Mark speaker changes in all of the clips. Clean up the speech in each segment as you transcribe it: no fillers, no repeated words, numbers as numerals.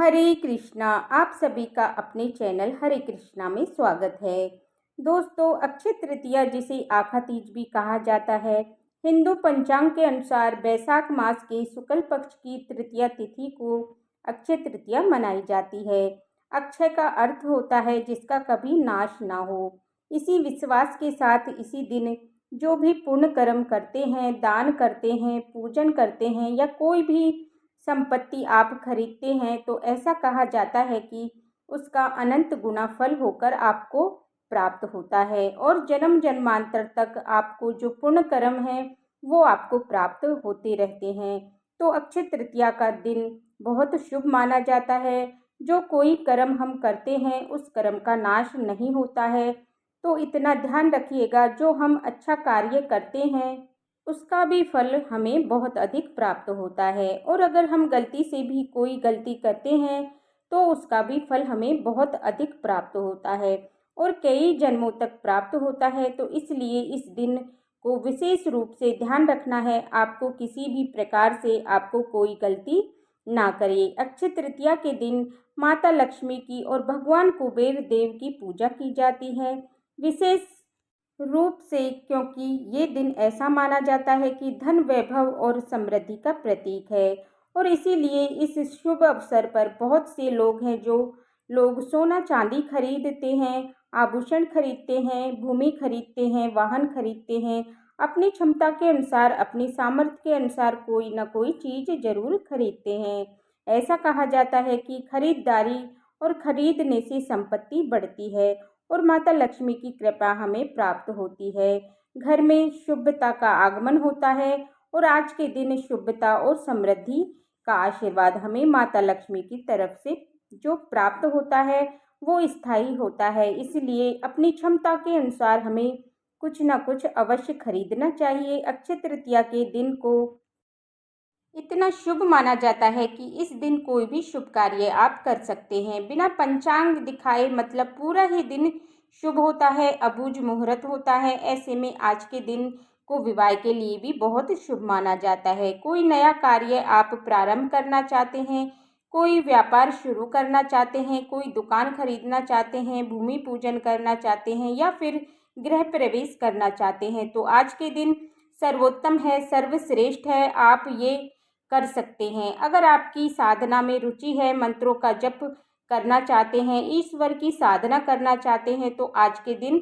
Speaker 1: हरे कृष्णा। आप सभी का अपने चैनल हरे कृष्णा में स्वागत है। दोस्तों, अक्षय तृतीया जिसे आखा तीज भी कहा जाता है, हिंदू पंचांग के अनुसार वैशाख मास के शुक्ल पक्ष की तृतीया तिथि को अक्षय तृतीया मनाई जाती है। अक्षय का अर्थ होता है जिसका कभी नाश ना हो। इसी विश्वास के साथ इसी दिन जो भी पुण्य कर्म करते हैं, दान करते हैं, पूजन करते हैं या कोई भी संपत्ति आप खरीदते हैं, तो ऐसा कहा जाता है कि उसका अनंत गुना फल होकर आपको प्राप्त होता है और जन्म जन्मांतर तक आपको जो पुण्य कर्म है वो आपको प्राप्त होते रहते हैं। तो अक्षय तृतीया का दिन बहुत शुभ माना जाता है। जो कोई कर्म हम करते हैं उस कर्म का नाश नहीं होता है। तो इतना ध्यान रखिएगा, जो हम अच्छा कार्य करते हैं उसका भी फल हमें बहुत अधिक प्राप्त होता है, और अगर हम गलती से भी कोई गलती करते हैं तो उसका भी फल हमें बहुत अधिक प्राप्त होता है और कई जन्मों तक प्राप्त होता है। तो इसलिए इस दिन को विशेष रूप से ध्यान रखना है, आपको किसी भी प्रकार से आपको कोई गलती ना करे। अक्षय तृतीया के दिन माता लक्ष्मी की और भगवान कुबेर देव की पूजा की जाती है विशेष रूप से, क्योंकि ये दिन ऐसा माना जाता है कि धन, वैभव और समृद्धि का प्रतीक है। और इसीलिए इस शुभ अवसर पर बहुत से लोग हैं जो लोग सोना चांदी खरीदते हैं, आभूषण खरीदते हैं, भूमि खरीदते हैं, वाहन खरीदते हैं। अपनी क्षमता के अनुसार, अपनी सामर्थ्य के अनुसार कोई ना कोई चीज़ जरूर खरीदते हैं। ऐसा कहा जाता है कि खरीदारी और खरीदने से संपत्ति बढ़ती है और माता लक्ष्मी की कृपा हमें प्राप्त होती है। घर में शुभता का आगमन होता है और आज के दिन शुभता और समृद्धि का आशीर्वाद हमें माता लक्ष्मी की तरफ से जो प्राप्त होता है वो स्थायी होता है। इसलिए अपनी क्षमता के अनुसार हमें कुछ ना कुछ अवश्य खरीदना चाहिए। अक्षय तृतीया के दिन को इतना शुभ माना जाता है कि इस दिन कोई भी शुभ कार्य आप कर सकते हैं बिना पंचांग दिखाए, मतलब पूरा ही दिन शुभ होता है, अबूझ मुहूर्त होता है। ऐसे में आज के दिन को विवाह के लिए भी बहुत शुभ माना जाता है। कोई नया कार्य आप प्रारंभ करना चाहते हैं, कोई व्यापार शुरू करना चाहते हैं, कोई दुकान खरीदना चाहते हैं, भूमि पूजन करना चाहते हैं या फिर गृह प्रवेश करना चाहते हैं, तो आज के दिन सर्वोत्तम है, सर्वश्रेष्ठ है, आप ये कर सकते हैं। अगर आपकी साधना में रुचि है, मंत्रों का जप करना चाहते हैं, ईश्वर की साधना करना चाहते हैं, तो आज के दिन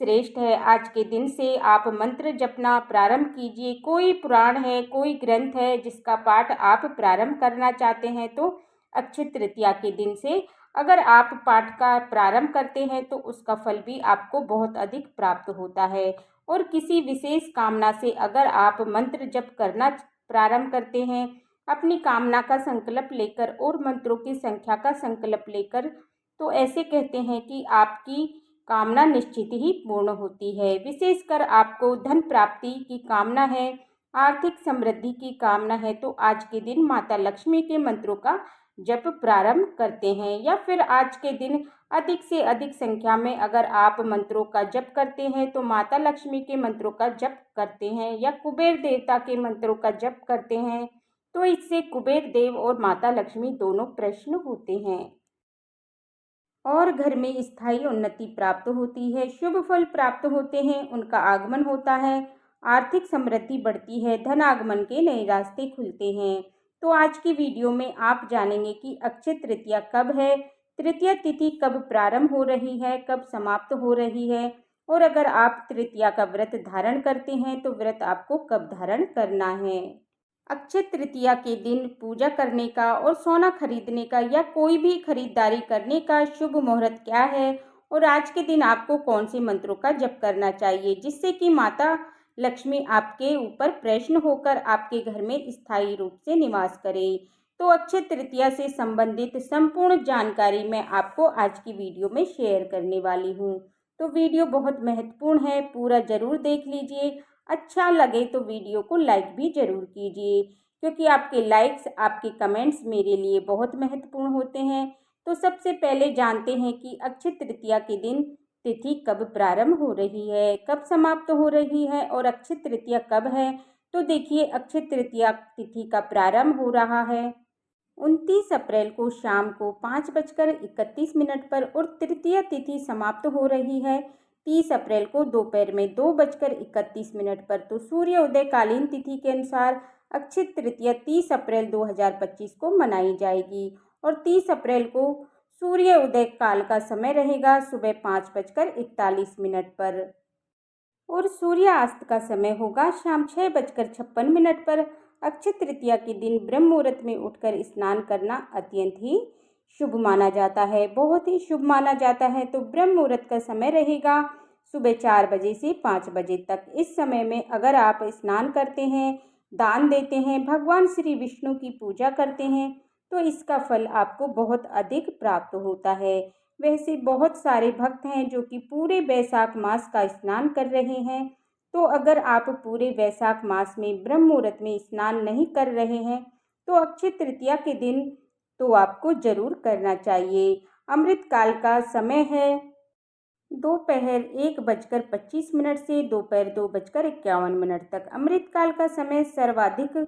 Speaker 1: श्रेष्ठ है। आज के दिन से आप मंत्र जपना प्रारंभ कीजिए। कोई पुराण है, कोई ग्रंथ है जिसका पाठ आप प्रारंभ करना चाहते हैं, तो अक्षय तृतीया के दिन से अगर आप पाठ का प्रारंभ करते हैं तो उसका फल भी आपको बहुत अधिक प्राप्त होता है। और किसी विशेष कामना से अगर आप मंत्र जप करना प्रारंभ करते हैं, अपनी कामना का संकल्प लेकर और मंत्रों की संख्या का संकल्प लेकर, तो ऐसे कहते हैं कि आपकी कामना निश्चित ही पूर्ण होती है। विशेषकर आपको धन प्राप्ति की कामना है, आर्थिक समृद्धि की कामना है, तो आज के दिन माता लक्ष्मी के मंत्रों का जप प्रारंभ करते हैं। या फिर आज के दिन अधिक से अधिक संख्या में अगर आप मंत्रों का जप करते हैं, तो माता लक्ष्मी के मंत्रों का जप करते हैं या कुबेर देवता के मंत्रों का जप करते हैं, तो इससे कुबेर देव और माता लक्ष्मी दोनों प्रसन्न होते हैं और घर में स्थायी उन्नति प्राप्त होती है, शुभ फल प्राप्त होते हैं, उनका आगमन होता है, आर्थिक समृद्धि बढ़ती है, धन आगमन के नए रास्ते खुलते हैं। तो आज की वीडियो में आप जानेंगे कि अक्षय तृतीया कब है, तृतीया तिथि कब प्रारंभ हो रही है, कब समाप्त हो रही है, और अगर आप तृतीया का व्रत धारण करते हैं तो व्रत आपको कब धारण करना है। अक्षय तृतीया के दिन पूजा करने का और सोना खरीदने का या कोई भी खरीदारी करने का शुभ मुहूर्त क्या है, और आज के दिन आपको कौन से मंत्रों का जप करना चाहिए जिससे कि माता लक्ष्मी आपके ऊपर प्रसन्न होकर आपके घर में स्थायी रूप से निवास करे। तो अक्षय तृतीया से संबंधित संपूर्ण जानकारी मैं आपको आज की वीडियो में शेयर करने वाली हूँ। तो वीडियो बहुत महत्वपूर्ण है, पूरा जरूर देख लीजिए। अच्छा लगे तो वीडियो को लाइक भी ज़रूर कीजिए, क्योंकि आपके लाइक्स, आपके कमेंट्स मेरे लिए बहुत महत्वपूर्ण होते हैं। तो सबसे पहले जानते हैं कि अक्षय तृतीया के दिन तिथि कब प्रारंभ हो रही है, कब समाप्त हो रही है और अक्षय तृतीया कब है। तो देखिए, अक्षय तृतीया तिथि का प्रारंभ हो रहा है 29 अप्रैल को शाम को 5:31 पर और तृतीया तिथि समाप्त हो रही है 30 अप्रैल को दोपहर में 2:31 पर। तो सूर्योदयकालीन तिथि के अनुसार अक्षय तृतीया 30 अप्रैल 2025 को मनाई जाएगी और 30 अप्रैल को सूर्योदय काल का समय रहेगा सुबह 5:41 पर और सूर्यास्त का समय होगा शाम 6:56 पर। अक्षय तृतीया के दिन ब्रह्म मुहूर्त में उठकर स्नान करना अत्यंत ही शुभ माना जाता है, बहुत ही शुभ माना जाता है। तो ब्रह्म मुहूर्त का समय रहेगा सुबह 4 बजे से 5 बजे तक। इस समय में अगर आप स्नान करते हैं, दान देते हैं, भगवान श्री विष्णु की पूजा करते हैं तो इसका फल आपको बहुत अधिक प्राप्त होता है। वैसे बहुत सारे भक्त हैं जो कि पूरे वैशाख मास का स्नान कर रहे हैं, तो अगर आप पूरे वैशाख मास में ब्रह्म मुहूर्त में स्नान नहीं कर रहे हैं तो अक्षय तृतीया के दिन तो आपको जरूर करना चाहिए। अमृत काल का समय है दोपहर 1:25 से दोपहर 2:51 तक। अमृत काल का समय सर्वाधिक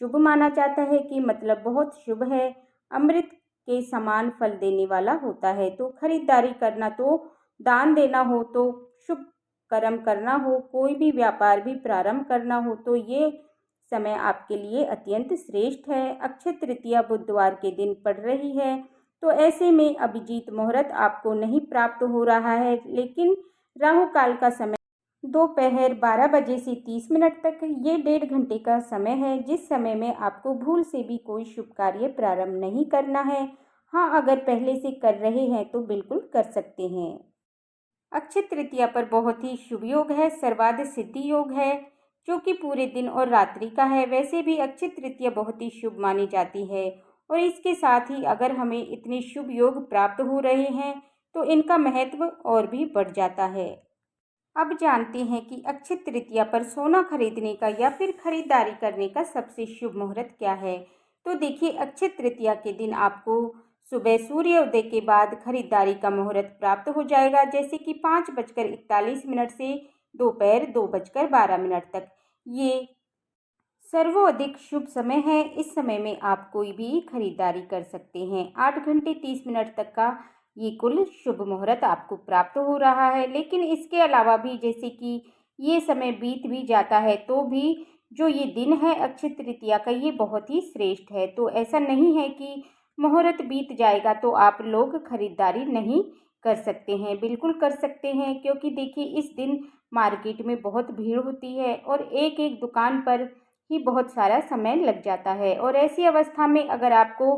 Speaker 1: शुभ माना जाता है कि मतलब बहुत शुभ है, अमृत के समान फल देने वाला होता है। तो खरीदारी करना, तो दान देना हो, तो शुभ कर्म करना हो, कोई भी व्यापार भी प्रारंभ करना हो तो ये समय आपके लिए अत्यंत श्रेष्ठ है। अक्षय तृतीया बुधवार के दिन पड़ रही है तो ऐसे में अभिजीत मुहूर्त आपको नहीं प्राप्त हो रहा है, लेकिन राहु काल का समय दोपहर 12 बजे से 30 मिनट तक, ये 1.5 घंटे का समय है जिस समय में आपको भूल से भी कोई शुभ कार्य प्रारंभ नहीं करना है। हाँ, अगर पहले से कर रहे हैं तो बिल्कुल कर सकते हैं। अक्षय तृतीया पर बहुत ही शुभ योग है, सर्वार्थ सिद्धि योग है जो कि पूरे दिन और रात्रि का है। वैसे भी अक्षय तृतीया बहुत ही शुभ मानी जाती है और इसके साथ ही अगर हमें इतने शुभ योग प्राप्त हो रहे हैं तो इनका महत्व और भी बढ़ जाता है। अब जानते हैं कि अक्षय तृतीया पर सोना खरीदने का या फिर खरीदारी करने का सबसे शुभ मुहूर्त क्या है। तो देखिए, अक्षय तृतीया के दिन आपको सुबह सूर्योदय के बाद खरीदारी का मुहूर्त प्राप्त हो जाएगा, जैसे कि 5:41 से दोपहर 2:12 तक। ये सर्वाधिक शुभ समय है। इस समय में आप कोई भी खरीदारी कर सकते हैं। 8 घंटे 30 मिनट तक का ये कुल शुभ मुहूर्त आपको प्राप्त हो रहा है। लेकिन इसके अलावा भी जैसे कि ये समय बीत भी जाता है तो भी जो ये दिन है अक्षय तृतीया का, ये बहुत ही श्रेष्ठ है। तो ऐसा नहीं है कि मुहूर्त बीत जाएगा तो आप लोग खरीदारी नहीं कर सकते हैं, बिल्कुल कर सकते हैं। क्योंकि देखिए, इस दिन मार्केट में बहुत भीड़ होती है और एक एक दुकान पर ही बहुत सारा समय लग जाता है और ऐसी अवस्था में अगर आपको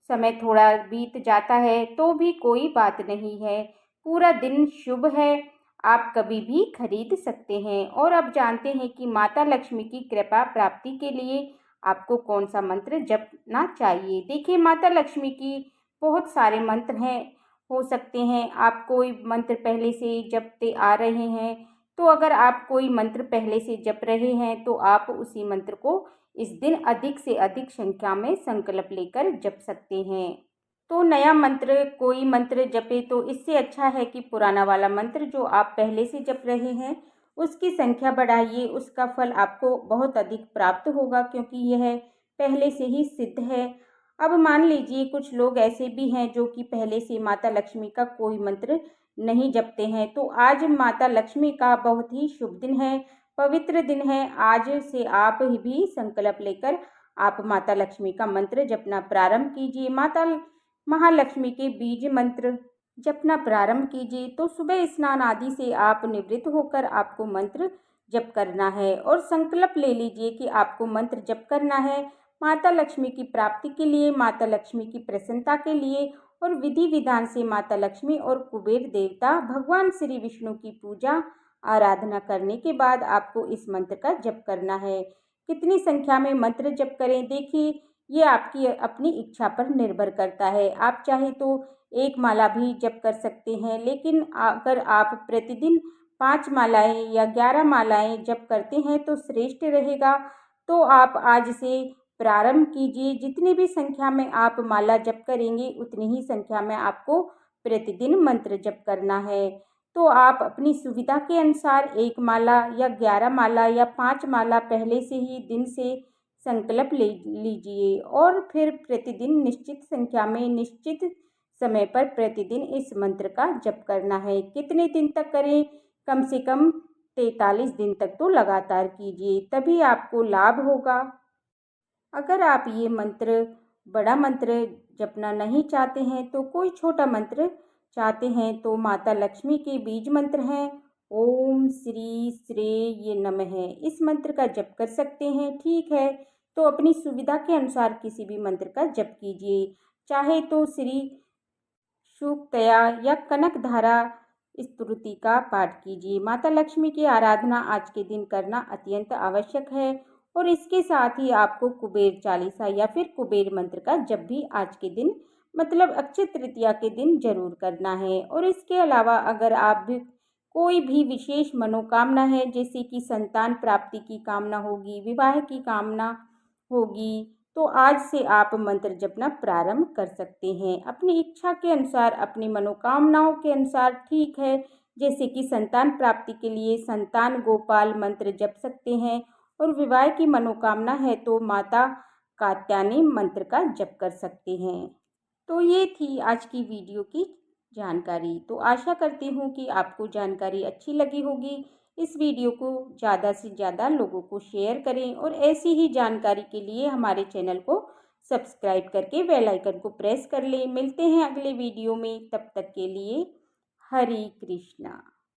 Speaker 1: समय थोड़ा बीत जाता है तो भी कोई बात नहीं है, पूरा दिन शुभ है, आप कभी भी खरीद सकते हैं। और अब जानते हैं कि माता लक्ष्मी की कृपा प्राप्ति के लिए आपको कौन सा मंत्र जपना चाहिए। देखिए, माता लक्ष्मी की बहुत सारे मंत्र हैं, हो सकते हैं आप कोई मंत्र पहले से जपते आ रहे हैं, तो अगर आप कोई मंत्र पहले से जप रहे हैं तो आप उसी मंत्र को इस दिन अधिक से अधिक संख्या में संकल्प लेकर जप सकते हैं। तो नया मंत्र कोई मंत्र जपे तो इससे अच्छा है कि पुराना वाला मंत्र जो आप पहले से जप रहे हैं उसकी संख्या बढ़ाइए, उसका फल आपको बहुत अधिक प्राप्त होगा क्योंकि यह पहले से ही सिद्ध है। अब मान लीजिए कुछ लोग ऐसे भी हैं जो कि पहले से माता लक्ष्मी का कोई मंत्र नहीं जपते हैं, तो आज माता लक्ष्मी का बहुत ही शुभ दिन है, पवित्र दिन है। आज से आप भी संकल्प लेकर आप माता लक्ष्मी का मंत्र जपना प्रारंभ कीजिए, माता महालक्ष्मी के बीज मंत्र जपना प्रारंभ कीजिए। तो सुबह स्नान आदि से आप निवृत्त होकर आपको मंत्र जप करना है और संकल्प ले लीजिए कि आपको मंत्र जप करना है माता लक्ष्मी की प्राप्ति के लिए, माता लक्ष्मी की प्रसन्नता के लिए और विधि विधान से माता लक्ष्मी और कुबेर देवता भगवान श्री विष्णु की पूजा आराधना करने के बाद आपको इस मंत्र का जप करना है। कितनी संख्या में मंत्र जप करें, देखिए ये आपकी अपनी इच्छा पर निर्भर करता है। आप चाहे तो एक माला भी जप कर सकते हैं, लेकिन अगर आप प्रतिदिन 5 मालाएं या 11 मालाएं जप करते हैं तो श्रेष्ठ रहेगा। तो आप आज से प्रारंभ कीजिए, जितनी भी संख्या में आप माला जप करेंगे उतनी ही संख्या में आपको प्रतिदिन मंत्र जप करना है। तो आप अपनी सुविधा के अनुसार 1 माला या 11 माला या 5 माला पहले से ही दिन से संकल्प ले लीजिए और फिर प्रतिदिन निश्चित संख्या में निश्चित समय पर प्रतिदिन इस मंत्र का जप करना है। कितने दिन तक करें? कम से कम 43 दिन तक तो लगातार कीजिए, तभी आपको लाभ होगा। अगर आप ये बड़ा मंत्र जपना नहीं चाहते हैं तो कोई छोटा मंत्र चाहते हैं तो माता लक्ष्मी के बीज मंत्र हैं ओम श्री श्रेय नमः, इस मंत्र का जप कर सकते हैं। ठीक है, तो अपनी सुविधा के अनुसार किसी भी मंत्र का जप कीजिए, चाहे तो श्री सूक्तया या कनक धारा स्तुति का पाठ कीजिए। माता लक्ष्मी की आराधना आज के दिन करना अत्यंत आवश्यक है और इसके साथ ही आपको कुबेर चालीसा या फिर कुबेर मंत्र का जप भी आज के दिन मतलब अक्षय तृतीया के दिन जरूर करना है। और इसके अलावा अगर आप भी कोई भी विशेष मनोकामना है, जैसे कि संतान प्राप्ति की कामना होगी, विवाह की कामना होगी, तो आज से आप मंत्र जपना प्रारंभ कर सकते हैं अपनी इच्छा के अनुसार, अपनी मनोकामनाओं के अनुसार। ठीक है, जैसे कि संतान प्राप्ति के लिए संतान गोपाल मंत्र जप सकते हैं और विवाह की मनोकामना है तो माता कात्यायनी मंत्र का जप कर सकते हैं। तो ये थी आज की वीडियो की जानकारी। तो आशा करती हूँ कि आपको जानकारी अच्छी लगी होगी। इस वीडियो को ज़्यादा से ज़्यादा लोगों को शेयर करें और ऐसी ही जानकारी के लिए हमारे चैनल को सब्सक्राइब करके बेल आइकन को प्रेस कर लें। मिलते हैं अगले वीडियो में, तब तक के लिए हरे कृष्णा।